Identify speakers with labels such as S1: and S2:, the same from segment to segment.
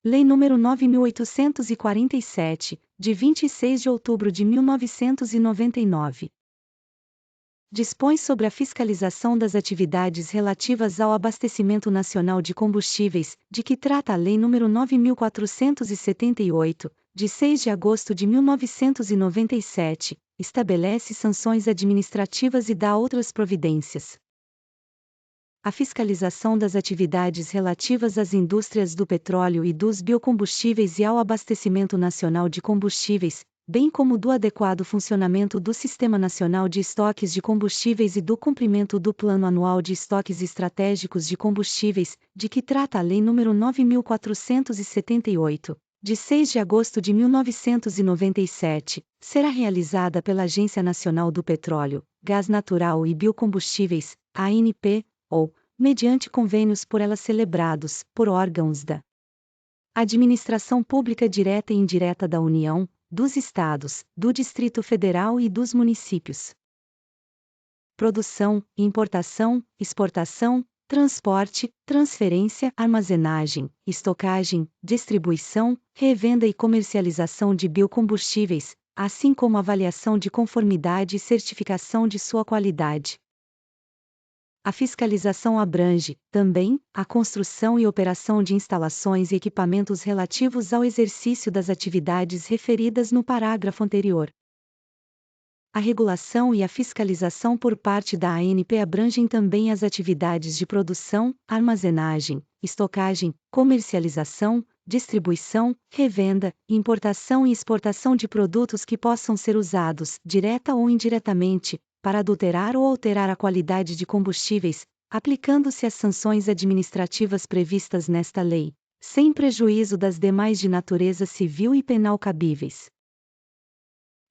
S1: Lei nº 9.847, de 26 de outubro de 1999. Dispõe sobre a fiscalização das atividades relativas ao abastecimento nacional de combustíveis, de que trata a Lei nº 9.478, de 6 de agosto de 1997, estabelece sanções administrativas e dá outras providências. A fiscalização das atividades relativas às indústrias do petróleo e dos biocombustíveis e ao abastecimento nacional de combustíveis, bem como do adequado funcionamento do Sistema Nacional de Estoques de Combustíveis e do cumprimento do Plano Anual de Estoques Estratégicos de Combustíveis, de que trata a Lei nº 9.478, de 6 de agosto de 1997, será realizada pela Agência Nacional do Petróleo, Gás Natural e Biocombustíveis, ANP, ou, mediante convênios por ela celebrados, por órgãos da Administração Pública Direta e Indireta da União, dos Estados, do Distrito Federal e dos municípios. Produção, importação, exportação, transporte, transferência, armazenagem, estocagem, distribuição, revenda e comercialização de biocombustíveis, assim como avaliação de conformidade e certificação de sua qualidade. A fiscalização abrange, também, a construção e operação de instalações e equipamentos relativos ao exercício das atividades referidas no parágrafo anterior. A regulação e a fiscalização por parte da ANP abrangem também as atividades de produção, armazenagem, estocagem, comercialização, distribuição, revenda, importação e exportação de produtos que possam ser usados, direta ou indiretamente, para adulterar ou alterar a qualidade de combustíveis, aplicando-se as sanções administrativas previstas nesta lei, sem prejuízo das demais de natureza civil e penal cabíveis.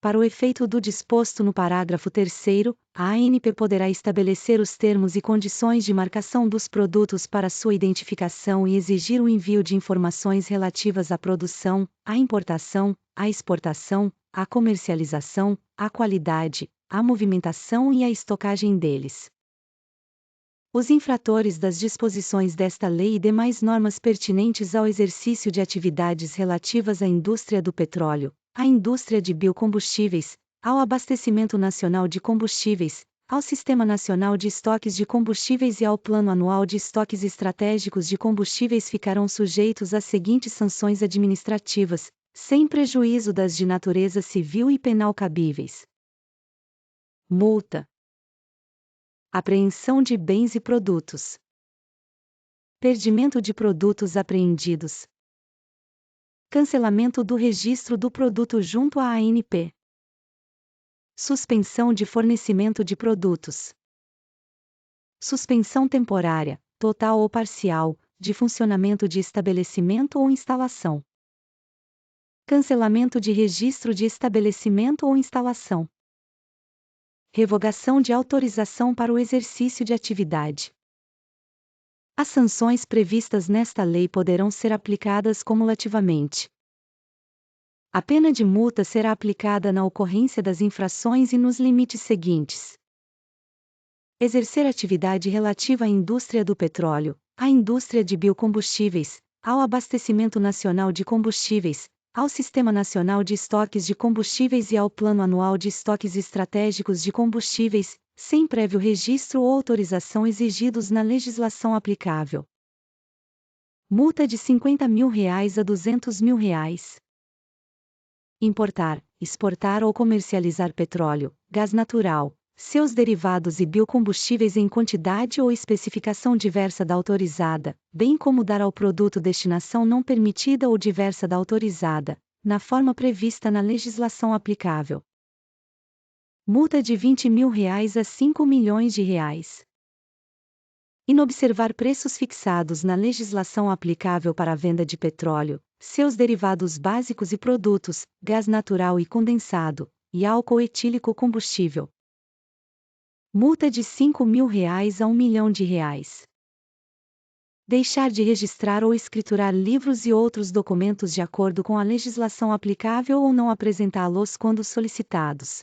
S1: Para o efeito do disposto no parágrafo 3º, a ANP poderá estabelecer os termos e condições de marcação dos produtos para sua identificação e exigir o envio de informações relativas à produção, à importação, à exportação, à comercialização, à qualidade, à movimentação e à estocagem deles. Os infratores das disposições desta lei e demais normas pertinentes ao exercício de atividades relativas à indústria do petróleo, à indústria de biocombustíveis, ao abastecimento nacional de combustíveis, ao Sistema Nacional de Estoques de Combustíveis e ao Plano Anual de Estoques Estratégicos de Combustíveis ficarão sujeitos às seguintes sanções administrativas, sem prejuízo das de natureza civil e penal cabíveis. Multa. Apreensão de bens e produtos. Perdimento de produtos apreendidos. Cancelamento do registro do produto junto à ANP. Suspensão de fornecimento de produtos. Suspensão temporária, total ou parcial, de funcionamento de estabelecimento ou instalação. Cancelamento de registro de estabelecimento ou instalação. Revogação de autorização para o exercício de atividade. As sanções previstas nesta lei poderão ser aplicadas cumulativamente. A pena de multa será aplicada na ocorrência das infrações e nos limites seguintes: exercer atividade relativa à indústria do petróleo, à indústria de biocombustíveis, ao abastecimento nacional de combustíveis, ao Sistema Nacional de Estoques de Combustíveis e ao Plano Anual de Estoques Estratégicos de Combustíveis, sem prévio registro ou autorização exigidos na legislação aplicável. Multa de R$ 50.000 a R$ 200.000. Importar, exportar ou comercializar petróleo, gás natural, seus derivados e biocombustíveis em quantidade ou especificação diversa da autorizada, bem como dar ao produto destinação não permitida ou diversa da autorizada, na forma prevista na legislação aplicável. Multa de R$ 20.000 a R$ 5 milhões. Inobservar preços fixados na legislação aplicável para a venda de petróleo, seus derivados básicos e produtos, gás natural e condensado, e álcool etílico combustível. Multa de R$ 5.000 a R$ 1 milhão. Deixar de registrar ou escriturar livros e outros documentos de acordo com a legislação aplicável ou não apresentá-los quando solicitados.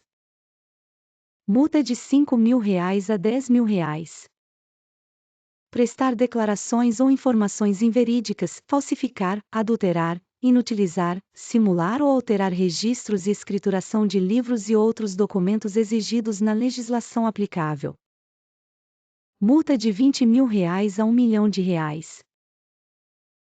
S1: Multa de R$ 5.000 a R$ 10.000. prestar declarações ou informações inverídicas, falsificar, adulterar, inutilizar, simular ou alterar registros e escrituração de livros e outros documentos exigidos na legislação aplicável. Multa de R$ 20.000 a R$ 1.000.000.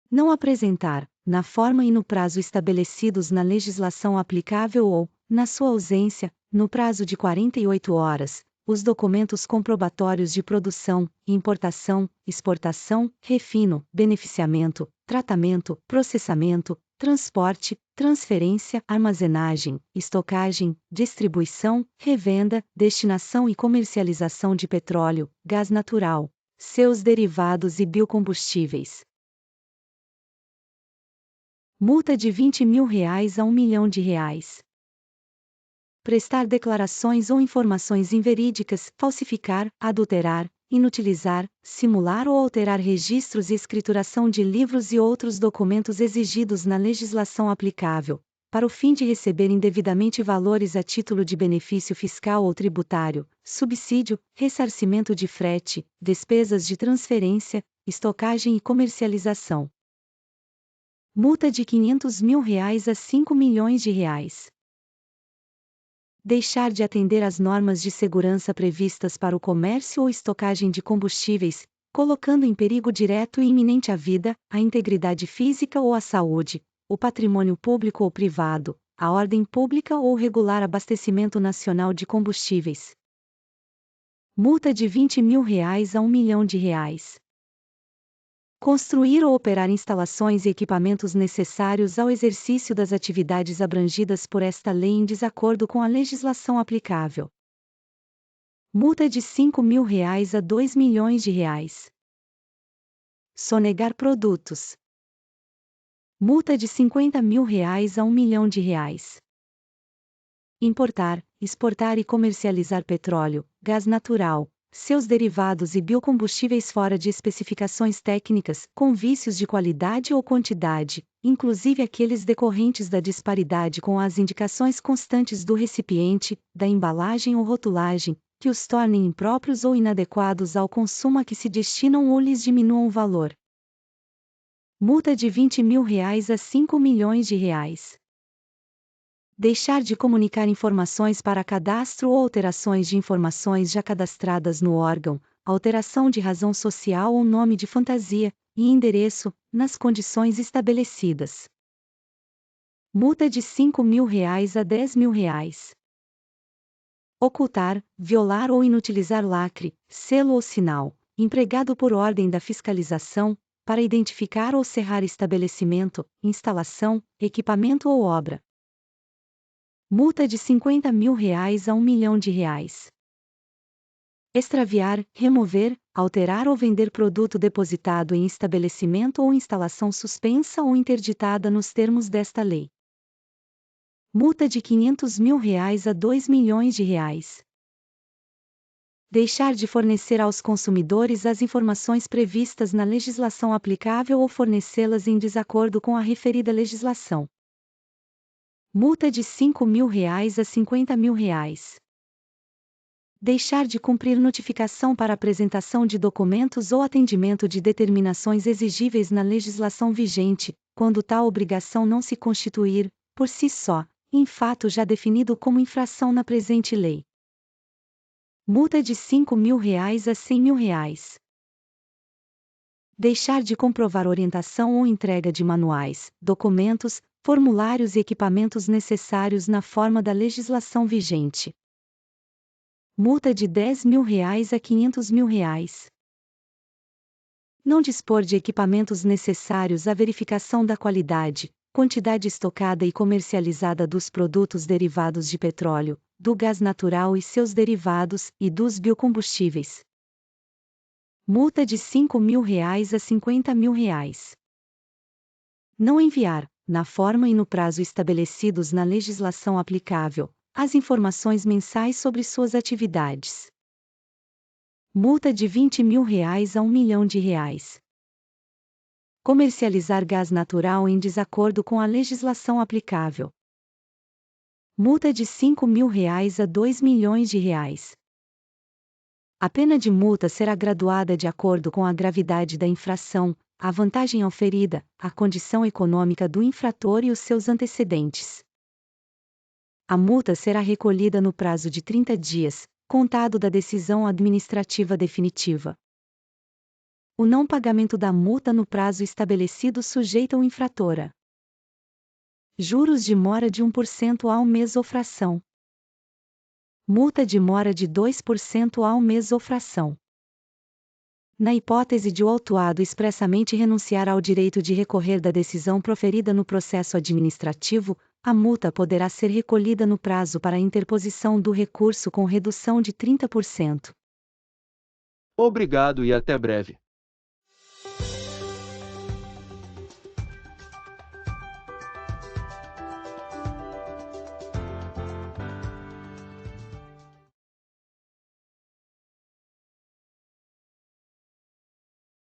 S1: Não apresentar, na forma e no prazo estabelecidos na legislação aplicável ou, na sua ausência, no prazo de 48 horas, os documentos comprobatórios de produção, importação, exportação, refino, beneficiamento, tratamento, processamento, transporte, transferência, armazenagem, estocagem, distribuição, revenda, destinação e comercialização de petróleo, gás natural, seus derivados e biocombustíveis. Multa de R$ 20.000 a R$ 1.000.000. Prestar declarações ou informações inverídicas, falsificar, adulterar, inutilizar, simular ou alterar registros e escrituração de livros e outros documentos exigidos na legislação aplicável, para o fim de receber indevidamente valores a título de benefício fiscal ou tributário, subsídio, ressarcimento de frete, despesas de transferência, estocagem e comercialização. Multa de R$ 500.000 a R$ 5.000.000. Deixar de atender às normas de segurança previstas para o comércio ou estocagem de combustíveis, colocando em perigo direto e iminente a vida, a integridade física ou a saúde, o patrimônio público ou privado, a ordem pública ou regular abastecimento nacional de combustíveis. Multa de R$ 20.000 a R$ 1.000.000. Construir ou operar instalações e equipamentos necessários ao exercício das atividades abrangidas por esta lei em desacordo com a legislação aplicável. Multa de R$ 5.000 a R$ 2.000.000. Sonegar produtos. Multa de R$ 50.000 a R$ 1.000.000. Importar, exportar e comercializar petróleo, gás natural, seus derivados e biocombustíveis fora de especificações técnicas, com vícios de qualidade ou quantidade, inclusive aqueles decorrentes da disparidade com as indicações constantes do recipiente, da embalagem ou rotulagem, que os tornem impróprios ou inadequados ao consumo a que se destinam ou lhes diminuam o valor. Multa de R$ 20.000 a R$ 5.000.000. Deixar de comunicar informações para cadastro ou alterações de informações já cadastradas no órgão, alteração de razão social ou nome de fantasia, e endereço, nas condições estabelecidas. Multa de R$ 5.000 a R$ 10.000. Ocultar, violar ou inutilizar lacre, selo ou sinal, empregado por ordem da fiscalização, para identificar ou cerrar estabelecimento, instalação, equipamento ou obra. Multa de R$ 50.000 a R$ 1.000.000. Extraviar, remover, alterar ou vender produto depositado em estabelecimento ou instalação suspensa ou interditada nos termos desta lei. Multa de R$ 500.000 a R$ 2.000.000. Deixar de fornecer aos consumidores as informações previstas na legislação aplicável ou fornecê-las em desacordo com a referida legislação. Multa de R$ 5.000 a R$ 50.000. Deixar de cumprir notificação para apresentação de documentos ou atendimento de determinações exigíveis na legislação vigente, quando tal obrigação não se constituir, por si só, em fato já definido como infração na presente lei. Multa de R$ 5.000 a R$ 100.000. Deixar de comprovar orientação ou entrega de manuais, documentos, formulários e equipamentos necessários na forma da legislação vigente. Multa de R$ 10.000 a R$ 500.000. Não dispor de equipamentos necessários à verificação da qualidade, quantidade estocada e comercializada dos produtos derivados de petróleo, do gás natural e seus derivados, e dos biocombustíveis. Multa de R$ 5.000 a R$ 50.000. Não enviar, na forma e no prazo estabelecidos na legislação aplicável, as informações mensais sobre suas atividades. Multa de R$ 20.000 a R$ 1.000.000. Comercializar gás natural em desacordo com a legislação aplicável. Multa de R$ 5.000 a R$ 2.000.000. A pena de multa será graduada de acordo com a gravidade da infração, a vantagem oferida, a condição econômica do infrator e os seus antecedentes. A multa será recolhida no prazo de 30 dias, contado da decisão administrativa definitiva. O não pagamento da multa no prazo estabelecido sujeita o infrator a juros de mora de 1% ao mês ou fração. Multa de mora de 2% ao mês ou fração. Na hipótese de o autuado expressamente renunciar ao direito de recorrer da decisão proferida no processo administrativo, a multa poderá ser recolhida no prazo para a interposição do recurso com redução de 30%.
S2: Obrigado e até breve.